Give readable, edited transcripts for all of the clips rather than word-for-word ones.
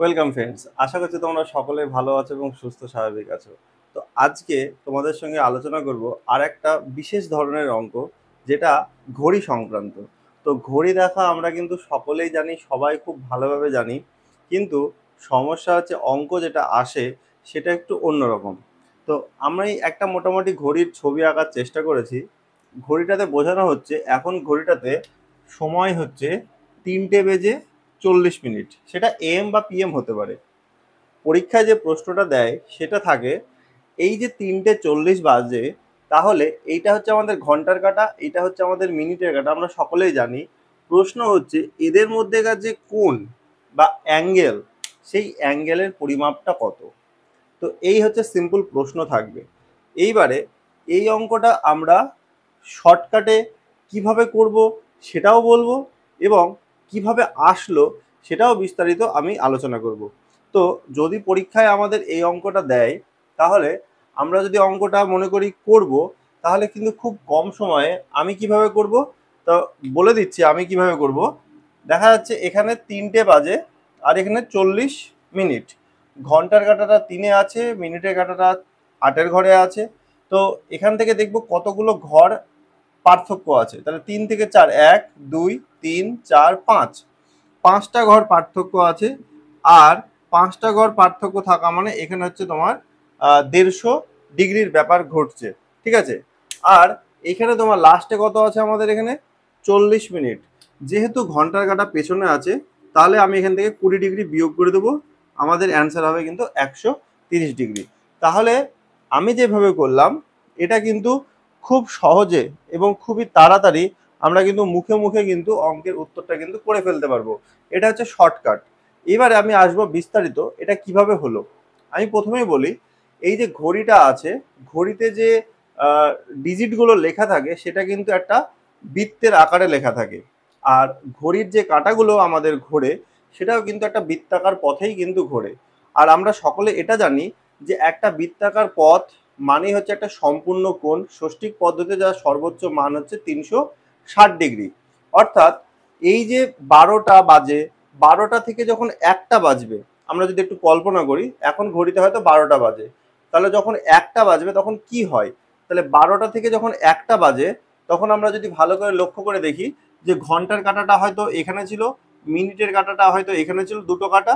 Welcome friends, আশা করছি তোমরা সকলে ভালো আছো এবং সুস্থ স্বাভাবিক আছো। তো আজকে তোমাদের সঙ্গে আলোচনা করব আর একটা বিশেষ ধরনের অঙ্ক, যেটা ঘড়ি সংক্রান্ত। তো ঘড়ি দেখা আমরা কিন্তু সকলেই জানি, সবাই খুব ভালোভাবে জানি, কিন্তু সমস্যা হচ্ছে অঙ্ক যেটা আসে সেটা একটু অন্যরকম। তো আমরা এই একটা মোটামুটি ঘড়ির ছবি আঁকার চেষ্টা করেছি। ঘড়িটাতে বোঝানো হচ্ছে এখন ঘড়িটাতে সময় হচ্ছে 3:40, সেটা এম বা পিএম হতে পারে। পরীক্ষায় যে প্রশ্নটা দেয় সেটা থাকে এই যে 3:40 বাজে, তাহলে এইটা হচ্ছে আমাদের ঘন্টার কাঁটা, এইটা হচ্ছে আমাদের মিনিটের কাঁটা, আমরা সকলেই জানি। প্রশ্ন হচ্ছে এদের মধ্যেকার যে কোণ বা অ্যাঙ্গেল, সেই অ্যাঙ্গেলের পরিমাপটা কত। তো এই হচ্ছে সিম্পল প্রশ্ন থাকবে। এইবারে এই অঙ্কটা আমরা শর্টকাটে কিভাবে করব সেটাও বলবো, এবং কিভাবে আসলো সেটাও বিস্তারিত আমি আলোচনা করব। তো যদি পরীক্ষায় আমাদের এই অঙ্কটা দেয়, তাহলে আমরা যদি অঙ্কটা মনে করি করব, তাহলে কিন্তু খুব কম সময়ে আমি কিভাবে করব, তো বলে দিচ্ছি আমি কিভাবে করব। দেখা যাচ্ছে এখানে 3টে বাজে আর এখানে 40 মিনিট। ঘন্টার কাঁটাটা 3-এ আছে, মিনিটের কাঁটাটা 8-এর ঘরে আছে। তো এখান থেকে দেখব কতগুলো ঘর পার্থক্য আছে। তাহলে 3 থেকে 4, 1, 2, 3, 4, 5, 5টা ঘর পার্থক্য আছে। আর 5টা ঘর পার্থক্য থাকা মানে এখানে হচ্ছে তোমার 150 ডিগ্রির ব্যাপার ঘটছে। ঠিক আছে। আর এখানে তোমার লাস্টে কত আছে, আমাদের এখানে 40 মিনিট। যেহেতু ঘন্টার কাঁটা পেছনে আছে, তাহলে আমি এখান থেকে 20 ডিগ্রি বিয়োগ করে দেবো। আমাদের অ্যান্সার হবে কিন্তু 130 ডিগ্রি। তাহলে আমি যেভাবে করলাম, এটা কিন্তু খুব সহজে এবং খুবই তাড়াতাড়ি আমরা কিন্তু মুখে মুখে কিন্তু অঙ্কের উত্তরটা কিন্তু করে ফেলতে পারবো। এটা হচ্ছে শর্টকাট। এবারে আমি আসবো বিস্তারিত এটা কিভাবে হলো। আমি প্রথমেই বলি, এই যে ঘড়িটা আছে, ঘড়িতে যে ডিজিটগুলো লেখা থাকে সেটা কিন্তু একটা বৃত্তের আকারে লেখা থাকে। আর ঘড়ির যে কাঁটাগুলো আমাদের ঘোরে, সেটাও কিন্তু একটা বৃত্তাকার পথেই কিন্তু ঘোরে। আর আমরা সকলে এটা জানি যে একটা বৃত্তাকার পথ মানেই হচ্ছে একটা সম্পূর্ণ কোণ। ষষ্ঠিক পদ্ধতিতে যার সর্বোচ্চ মান হচ্ছে 360 ডিগ্রি। অর্থাৎ এই যে 12টা বাজে, 12টা থেকে যখন 1টা বাজবে, আমরা যদি একটু কল্পনা করি, এখন ঘড়িতে হয়তো 12টা বাজে, তাহলে যখন 1টা বাজবে তখন কি হয়। তাহলে 12টা থেকে যখন 1টা বাজে, তখন আমরা যদি ভালো করে লক্ষ্য করে দেখি যে ঘন্টার কাঁটাটা হয়তো এখানে ছিল, মিনিটের কাঁটাটা হয়তো এখানে ছিল, দুটো কাঁটা।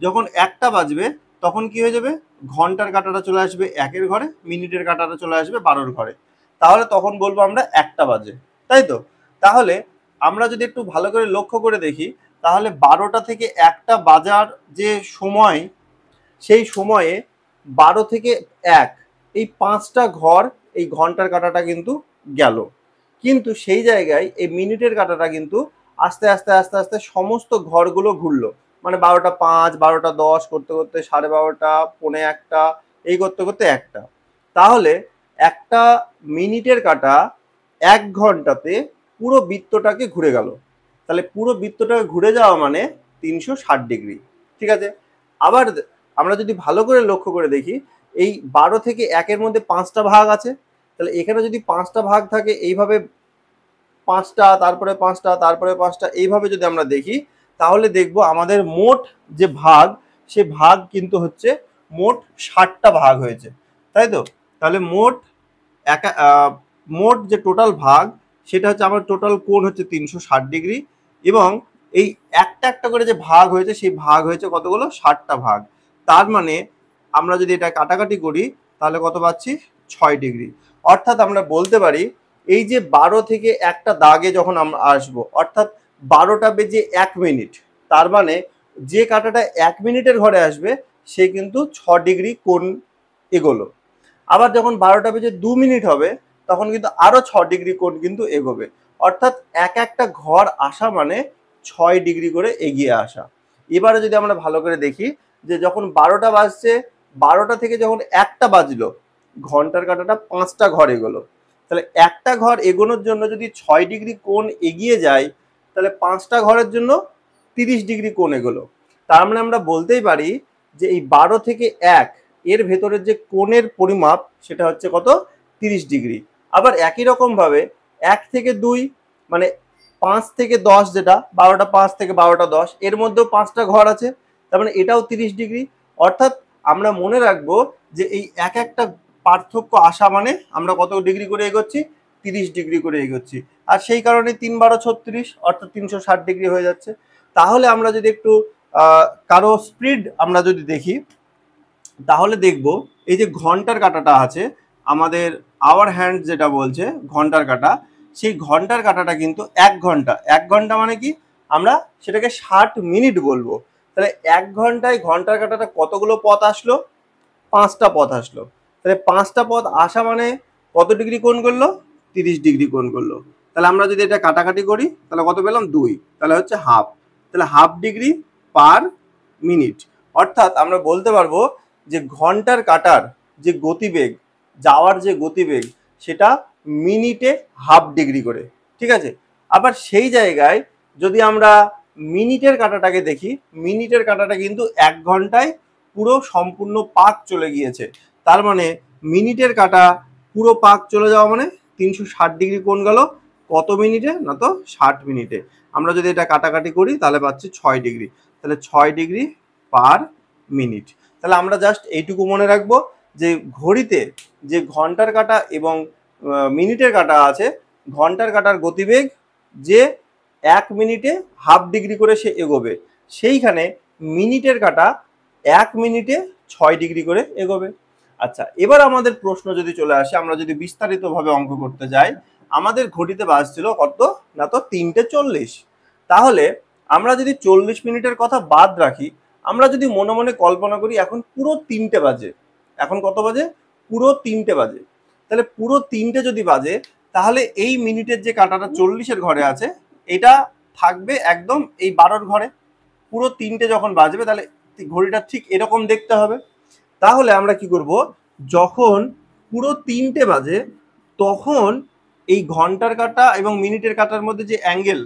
যখন 1টা বাজবে তখন কি হয়ে যাবে, ঘন্টার কাঁটাটা চলে আসবে 1-এর ঘরে, মিনিটের কাঁটাটা চলে আসবে 12-র ঘরে। তাহলে তখন বলবো আমরা 1টা বাজে, তাই তো। তাহলে আমরা যদি একটু ভালো করে লক্ষ্য করে দেখি, তাহলে 12টা থেকে 1টা বাজার যে সময়, সেই সময়ে 12 থেকে 1, এই 5টা ঘর, এই ঘন্টার কাঁটাটা কিন্তু গেল। কিন্তু সেই জায়গায় এই মিনিটের কাঁটাটা কিন্তু আস্তে আস্তে আস্তে আস্তে সমস্ত ঘরগুলো ঘুরলো। মানে 12টা 5, 12টা 10 করতে করতে 12:30, 1:45, এই করতে করতে 1টা। তাহলে একটা মিনিটের কাঁটা 1 ঘন্টাতে পুরো বৃত্তটাকে ঘুরে গেল। তাহলে পুরো বৃত্তটাকে ঘুরে যাওয়া মানে 360 ডিগ্রি। ঠিক আছে। আবার আমরা যদি ভালো করে লক্ষ্য করে দেখি, এই 12 থেকে 1-এর মধ্যে 5টা ভাগ আছে। তাহলে এখানে যদি 5টা ভাগ থাকে, এইভাবে 5টা, তারপরে 5টা, তারপরে 5টা, এইভাবে যদি আমরা দেখি, তাহলে দেখবো আমাদের মোট যে ভাগ, সে ভাগ কিন্তু হচ্ছে মোট 60টা ভাগ হয়েছে, তাই তো। তাহলে মোট যে টোটাল ভাগ, সেটা হচ্ছে আমার টোটাল কোণ হচ্ছে 360 ডিগ্রি। এবং এই একটা একটা করে যে ভাগ হয়েছে, সেই ভাগ হয়েছে কতগুলো, 60টা ভাগ। তার মানে আমরা যদি এটা কাটাকাটি করি, তাহলে কত পাচ্ছি, 6 ডিগ্রি। অর্থাৎ আমরা বলতে পারি, এই যে 12 থেকে একটা দাগে যখন আমরা আসবো, অর্থাৎ 12টা বেজে 1 মিনিট, তার মানে যে কাঁটাটা 1 মিনিটের ঘরে আসবে, সে কিন্তু 6 ডিগ্রি কোণ এগোলো। আবার যখন 12টা বেজে 2 মিনিট হবে, তখন কিন্তু আরো 6 ডিগ্রি কোণ কিন্তু এগোবে। অর্থাৎ এক একটা ঘর আসা মানে 6 ডিগ্রি করে এগিয়ে আসা। এবারে যদি আমরা ভালো করে দেখি, যে যখন 12টা বাজছে, 12টা থেকে যখন 1টা বাজলো, ঘন্টার কাঁটাটা 5টা ঘর এগোলো। তাহলে একটা ঘর এগোনোর জন্য যদি 6 ডিগ্রি কোণ এগিয়ে যায়, তাহলে 5টা ঘরের জন্য 30 ডিগ্রি কোণ এগোলো। তার মানে আমরা বলতেই পারি যে এই 12 থেকে 1 এর ভেতরের যে কোণের পরিমাপ, সেটা হচ্ছে কত, 30 ডিগ্রি। আবার একই রকম ভাবে 1 থেকে 2, মানে 5 থেকে 10, যেটা 12টা 5 থেকে 12টা 10, এর মধ্যেও 5টা ঘর আছে। তার মানে এটাও 30 ডিগ্রি। অর্থাৎ আমরা মনে রাখবো যে এই এক একটা পার্থক্য আসা মানে আমরা কত ডিগ্রি করে এগোচ্ছি, 30 ডিগ্রি করে এগোচ্ছি। আর সেই কারণে 3 12 36 অর্থাৎ 360 ডিগ্রি হয়ে যাচ্ছে। তাহলে আমরা যদি একটু কারো স্পিড আমরা যদি দেখি, তাহলে দেখব এই যে ঘন্টার কাঁটাটা আছে আমাদের, আওয়ার হ্যান্ড যেটা বলছে ঘন্টার কাঁটা, সেই ঘন্টার কাঁটাটা কিন্তু 1 ঘন্টা, 1 ঘন্টা মানে কি আমরা সেটাকে 60 মিনিট বলবো। তাহলে 1 ঘন্টায় ঘন্টার কাঁটাটা কতগুলো পথ আসলো, 5টা পথ আসলো। তাহলে 5টা পথ আসা মানে কত ডিগ্রি কোণ করলো, 30 ডিগ্রি কোণ করলো। তাহলে আমরা যদি এটা কাটাকাটি করি তাহলে কত পেলাম, 2, তাহলে হচ্ছে হাফ। তাহলে হাফ ডিগ্রি পার মিনিট। অর্থাৎ আমরা বলতে পারবো যে ঘন্টার কাঁটার যে গতিবেগ, যাওয়ার যে গতিবেগ, সেটা মিনিটে হাফ ডিগ্রি করে। ঠিক আছে। আবার সেই জায়গায় যদি আমরা মিনিটের কাঁটাটাকে দেখি, মিনিটের কাঁটাটা কিন্তু 1 ঘন্টায় পুরো সম্পূর্ণ পাক চলে গিয়েছে। তার মানে মিনিটের কাঁটা পুরো পাক চলে যাওয়া মানে 360 ডিগ্রি কোণ গেল কত মিনিটে, না তো 60 মিনিটে। আমরা যদি এটা কাটাকাটি করি তাহলে পাচ্ছি 6 ডিগ্রি। তাহলে 6 ডিগ্রি পার মিনিট। তাহলে আমরা জাস্ট এইটুকু মনে রাখবো যে ঘড়িতে যে ঘন্টার কাঁটা এবং মিনিটের কাঁটা আছে, ঘন্টার কাঁটার গতিবেগ যে 1 মিনিটে হাফ ডিগ্রি করে সে এগোবে, সেইখানে মিনিটের কাঁটা 1 মিনিটে 6 ডিগ্রি করে এগোবে। আচ্ছা, এবার আমাদের প্রশ্ন যদি চলে আসে, আমরা যদি বিস্তারিতভাবে অঙ্ক করতে যাই, আমাদের ঘড়িতে বাজছিল কত, না তো 3টে 40। তাহলে আমরা যদি 40 মিনিটের কথা বাদ রাখি, আমরা যদি মনে মনে কল্পনা করি এখন পুরো 3টে বাজে, এখন কত বাজে, পুরো 3টে বাজে। তাহলে পুরো 3টে যদি বাজে, তাহলে এই মিনিটের যে কাঁটাটা 40-এর ঘরে আছে, এটা থাকবে একদম এই 12-র ঘরে। পুরো 3টে যখন বাজবে তাহলে ঘড়িটা ঠিক এরকম দেখতে হবে। তাহলে আমরা কি করব, যখন পুরো 3টে বাজে তখন এই ঘন্টার কাঁটা এবং মিনিটের কাঁটার মধ্যে যে অ্যাঙ্গেল,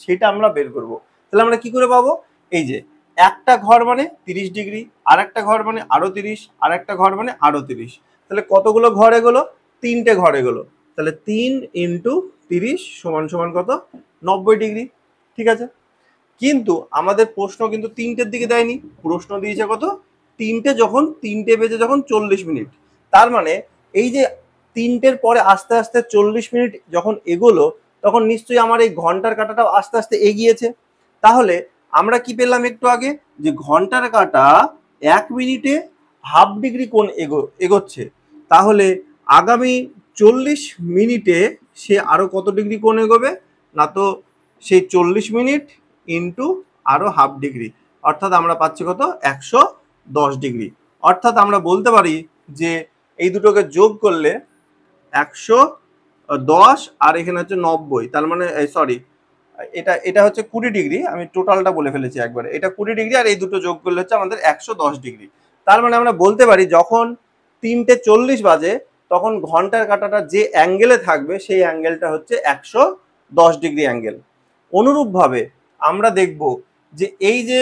সেটা আমরা বের করব। তাহলে আমরা কি করে পাবো, এই যে একটা ঘর মানে 30 ডিগ্রি, আর একটা ঘর মানে আরো 30, আর একটা ঘর মানে আরো 30। তাহলে কতগুলো ঘর এগোলো, 3টে ঘর এগোলো। তাহলে 3 × 30 সমান সমান কত, 90 ডিগ্রি। ঠিক আছে। কিন্তু আমাদের প্রশ্ন কিন্তু 3টের দিকে দেয়নি, প্রশ্ন দিয়েছে কত, 3টে যখন 3টে বেজে যখন 40 মিনিট। তার মানে এই যে 3টের পরে আস্তে আস্তে 40 মিনিট যখন এগোলো, তখন নিশ্চয়ই আমার এই ঘন্টার কাঁটাটাও আস্তে আস্তে এগিয়েছে। তাহলে আমরা কি পেলাম একটু আগে, যে ঘন্টার কাঁটা 1 মিনিটে হাফ ডিগ্রি কোণ এগোচ্ছে। তাহলে আগামী 40 মিনিটে সে আরো কত ডিগ্রি কোণ এগোবে, না তো সেই 40 মিনিট ইন্টু আরো হাফ ডিগ্রি, অর্থাৎ আমরা পাচ্ছি কত, 110 ডিগ্রি। অর্থাৎ আমরা বলতে পারি যে এই দুটোকে যোগ করলে 110 আর এখানে হচ্ছে 90, তার মানে সরি, এটা হচ্ছে 20 ডিগ্রি, আমি টোটালটা বলে ফেলেছি একবারে, এটা 20 ডিগ্রি আর এই দুটো যোগ করলে হচ্ছে আমাদের 110 ডিগ্রি। তার মানে আমরা বলতে পারি যখন 3টে 40 বাজে তখন ঘন্টার কাঁটাটা যে অ্যাঙ্গেলে থাকবে সেই অ্যাঙ্গেলটা হচ্ছে 110 ডিগ্রি অ্যাঙ্গেল। অনুরূপভাবে আমরা দেখব যে এই যে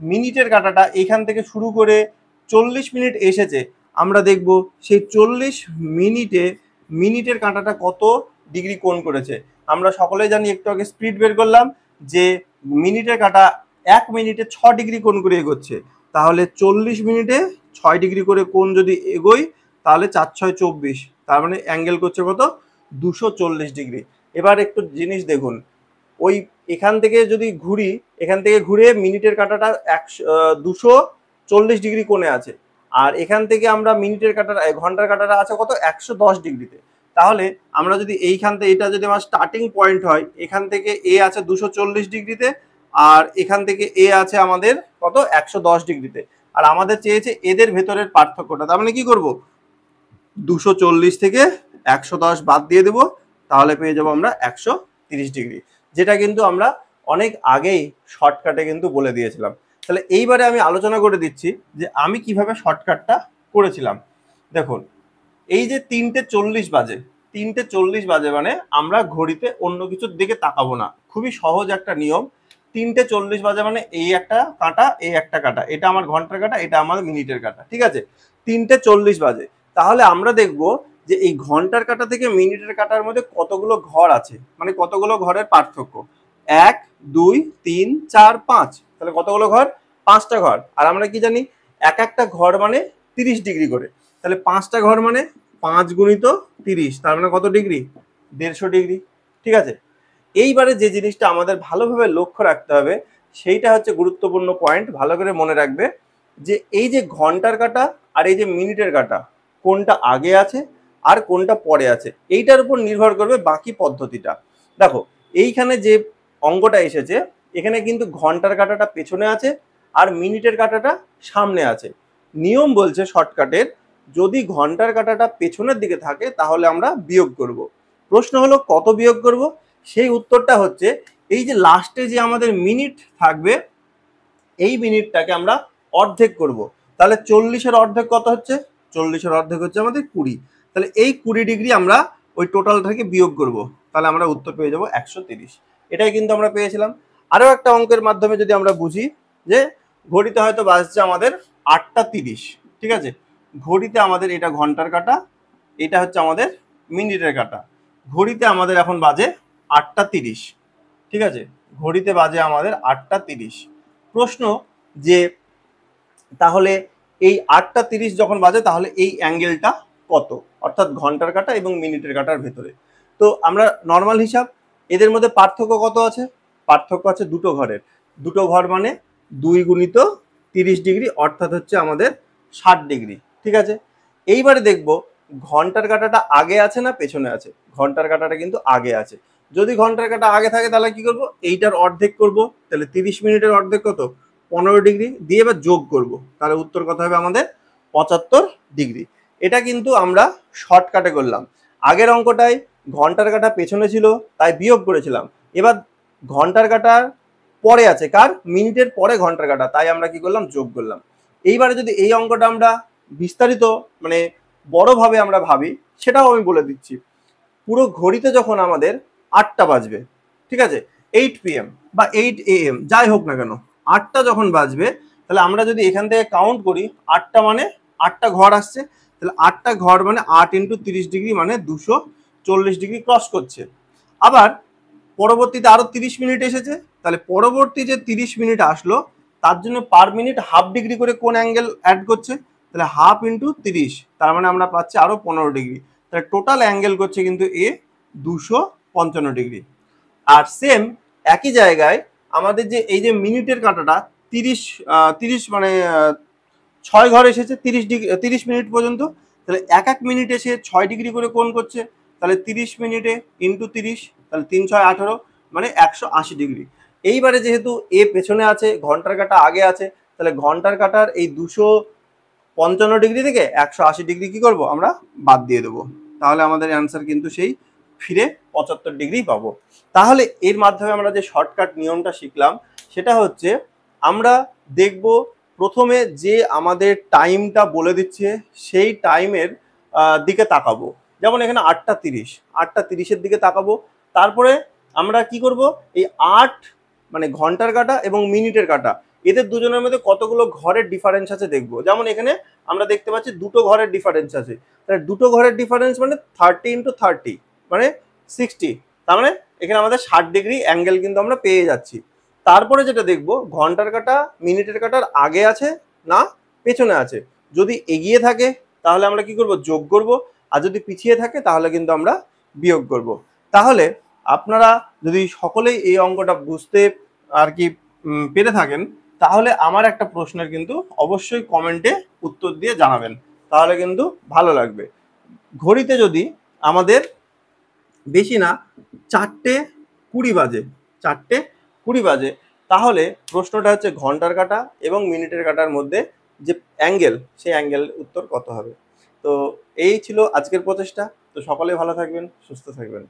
মিনিটের কাঁটাটা এখান থেকে শুরু করে 40 মিনিট এসেছে, আমরা দেখব সেই 40 মিনিটে মিনিটের কাঁটাটা কত ডিগ্রি কোণ করেছে। আমরা সকলেই জানি, একটু আগে স্পিড বের করলাম যে মিনিটের কাঁটা 1 মিনিটে 6 ডিগ্রি কোণ করে এগোচ্ছে। তাহলে 40 মিনিটে 6 ডিগ্রি করে কোণ যদি এগোই তাহলে 4 6 24, তার মানে অ্যাঙ্গেল করছে কত, 240 ডিগ্রি। এবার একটু জিনিস দেখুন, ওই এখান থেকে যদি ঘুরি, এখান থেকে ঘুরে মিনিটের কাঁটাটা 240 ডিগ্রি কোণে আছে, আর এখান থেকে আমরা মিনিটের কাঁটাটা ঘন্টার কাঁটাটা আছে কত, 110 ডিগ্রিতে। তাহলে আমরা যদি এইখান থেকে, এটা যদি আমার স্টার্টিং পয়েন্ট হয়, এখান থেকে এ আছে 240 ডিগ্রিতে, আর এখান থেকে এ আছে আমাদের কত, 110 ডিগ্রিতে। আর আমাদের চেয়েছে এদের ভেতরের পার্থক্যটা। তার মানে কি করব, 240 থেকে 110 বাদ দিয়ে দেবো, তাহলে পেয়ে যাবো আমরা 130 ডিগ্রি, যেটা কিন্তু আমরা অনেক আগেই শর্টকাটে কিন্তু বলে দিয়েছিলাম। তাহলে এইবারে আমি আলোচনা করে দিচ্ছি যে আমি কিভাবে শর্টকাটটা করেছিলাম। দেখুন, এই যে 3টে 40 বাজে, 3টে 40 বাজে মানে আমরা ঘড়িতে অন্য কিছুর দিকে তাকাবো না, খুবই সহজ একটা নিয়ম। 3টে 40 বাজে মানে এই একটা কাঁটা, এই একটা কাঁটা, এটা আমার ঘন্টার কাঁটা, এটা আমার মিনিটের কাঁটা। ঠিক আছে। 3টে 40 বাজে, তাহলে আমরা দেখব যে এই ঘন্টার কাঁটা থেকে মিনিটের কাঁটার মধ্যে কতগুলো ঘর আছে, মানে কতগুলো ঘরের পার্থক্য, 1 2 3 4 5। তাহলে কতগুলো ঘর, 5টা ঘর, আর আমরা কি জানি এক একটা ঘর মানে 30 ডিগ্রি করে, তাহলে 5টা ঘর মানে 5 গুণিত 30, তার মানে কত ডিগ্রি? 150 ডিগ্রি। ঠিক আছে, এইবারে যে জিনিসটা আমাদের ভালোভাবে লক্ষ্য রাখতে হবে সেইটা হচ্ছে গুরুত্বপূর্ণ পয়েন্ট, ভালো করে মনে রাখবে যে এই যে ঘন্টার কাঁটা আর এই যে মিনিটের কাঁটা কোনটা আগে আছে আর কোনটা পরে আছে, এইটার উপর নির্ভর করবে বাকি পদ্ধতিটা। দেখো এইখানে যে অঙ্কটা এসেছে এখানে কিন্তু ঘন্টার কাঁটাটা পেছনে আছে আর মিনিটের কাঁটাটা সামনে আছে। নিয়ম বলছে শর্টকাটের, যদি ঘন্টার কাঁটাটা পেছনের দিকে থাকে তাহলে আমরা বিয়োগ করব। প্রশ্ন হলো কত বিয়োগ করব? সেই উত্তরটা হচ্ছে এই যে লাস্টে যে আমাদের মিনিট থাকবে এই মিনিটটাকে আমরা অর্ধেক করব। তাহলে 40-এর অর্ধেক কত হচ্ছে? 40-এর অর্ধেক হচ্ছে আমাদের 20। তাহলে এই 20 ডিগ্রি আমরা ওই টোটাল থেকে বিয়োগ করব, তাহলে আমরা উত্তর পেয়ে যাব 130। এটাই কিন্তু আমরা পেয়েছিলাম। আরও একটা অঙ্কের মাধ্যমে যদি আমরা বুঝি যে ঘড়িতে হয়তো বাজছে আমাদের 8টা 30, ঠিক আছে, ঘড়িতে আমাদের এটা ঘন্টার কাঁটা, এটা হচ্ছে আমাদের মিনিটের কাঁটা, ঘড়িতে আমাদের এখন বাজে 8টা 30, ঠিক আছে, ঘড়িতে বাজে আমাদের 8টা 30। প্রশ্ন যে তাহলে এই 8টা 30 যখন বাজে তাহলে এই অ্যাঙ্গেলটা কত, অর্থাৎ ঘন্টার কাঁটা এবং মিনিটের কাঁটার ভেতরে। তো আমরা নর্মাল হিসাব, এদের মধ্যে পার্থক্য কত আছে? পার্থক্য আছে দুটো ঘরের, দুটো ঘর মানে 2 গুণিত 30 ডিগ্রি, অর্থাৎ হচ্ছে আমাদের 60 ডিগ্রি। ঠিক আছে, এইবারে দেখব ঘন্টার কাঁটাটা আগে আছে না পেছনে আছে। ঘন্টার কাঁটাটা কিন্তু আগে আছে। যদি ঘন্টার কাঁটা আগে থাকে তাহলে কি করব? এইটার অর্ধেক করব, তাহলে 30 মিনিটের অর্ধেক কত? 15 ডিগ্রি দিয়ে এবার যোগ করব, তাহলে উত্তর কত হবে আমাদের? 75 ডিগ্রি। এটা কিন্তু আমরা শর্টকাটে করলাম। আগের অঙ্কটায় ঘন্টার কাঁটা পেছনে ছিল তাই বিয়োগ করেছিলাম, এবার ঘন্টার কাঁটার পরে আছে, কার? মিনিটের পরে ঘন্টার কাঁটা, তাই আমরা কি করলাম? যোগ করলাম। এইবারে যদি এই অঙ্কটা আমরা বিস্তারিত মানে বড়ভাবে আমরা ভাবি, সেটাও আমি বলে দিচ্ছি। পুরো ঘড়িতে যখন আমাদের 8টা বাজবে, ঠিক আছে, 8 PM বা 8 AM যাই হোক না কেন, 8টা যখন বাজবে তাহলে আমরা যদি এখান থেকে কাউন্ট করি 8টা মানে 8টা ঘর আসছে, তাহলে 8টা ঘর মানে 8 × 30 ডিগ্রি মানে 240 ডিগ্রি ক্রস করছে। আবার পরবর্তীতে আরো 30 মিনিট এসেছে, তাহলে পরবর্তী যে 30 মিনিট আসলো তার জন্য পার মিনিট হাফ ডিগ্রি করে কোন অ্যাঙ্গেল অ্যাড করছে, তাহলে হাফ ইন্টু 30, তার মানে আমরা পাচ্ছি আরো 15 ডিগ্রি। তাহলে টোটাল অ্যাঙ্গেল করছে কিন্তু এ 255 ডিগ্রি। আর সেম একই জায়গায় আমাদের যে এই যে মিনিটের কাঁটাটা 30 মানে 6 ঘর এসেছে 30 ডিগ্রি 30 মিনিট পর্যন্ত, তাহলে এক এক মিনিট এসে 6 ডিগ্রি করে কোণ করছে, তাহলে 30 মিনিটে ইন্টু 30, তাহলে 3 6 18 মানে 180 ডিগ্রি। এইবারে যেহেতু এ পেছনে আছে ঘন্টার কাঁটা আগে আছে, তাহলে ঘন্টার কাঁটার এই 255 ডিগ্রি থেকে 180 ডিগ্রি কি করব? আমরা বাদ দিয়ে দেবো, তাহলে আমাদের অ্যান্সার কিন্তু সেই ফিরে 75 ডিগ্রি পাবো। তাহলে এর মাধ্যমে আমরা যে শর্টকাট নিয়মটা শিখলাম সেটা হচ্ছে আমরা দেখব প্রথমে যে আমাদের টাইমটা বলে দিচ্ছে সেই টাইমের দিকে তাকাবো। যেমন এখানে 8টা 30, 8টা 30-এর দিকে তাকাবো। তারপরে আমরা কি করব? এই 8 মানে ঘন্টার কাঁটা এবং মিনিটের কাঁটা এদের দুজনের মধ্যে কতগুলো ঘরের ডিফারেন্স আছে দেখবো। যেমন এখানে আমরা দেখতে পাচ্ছি দুটো ঘরের ডিফারেন্স আছে, তাহলে দুটো ঘরের ডিফারেন্স মানে 30 × 30 মানে 60, তার মানে এখানে আমাদের 60 ডিগ্রি অ্যাঙ্গেল কিন্তু আমরা পেয়ে যাচ্ছি। তারপরে যেটা দেখব ঘন্টার কাঁটা মিনিটের কাঁটার আগে আছে না পেছনে আছে, যদি এগিয়ে থাকে তাহলে আমরা কি করব? যোগ করব, আর যদি পিছিয়ে থাকে তাহলে কিন্তু আমরা বিয়োগ করব। তাহলে আপনারা যদি সকলেই এই অঙ্কটা বুঝতে আর কি পেরে থাকেন তাহলে আমার একটা প্রশ্নের কিন্তু অবশ্যই কমেন্টে উত্তর দিয়ে জানাবেন, তাহলে কিন্তু ভালো লাগবে। ঘড়িতে যদি আমাদের বেশি না 4:20 বাজে, 4:20 বাজে, তাহলে প্রশ্নটা হচ্ছে ঘন্টার কাঁটা এবং মিনিটের কাঁটার মধ্যে যে অ্যাঙ্গেল সেই অ্যাঙ্গেল উত্তর কত হবে। তো এই ছিল আজকের প্রচেষ্টা। তো সকলে ভালো থাকবেন, সুস্থ থাকবেন।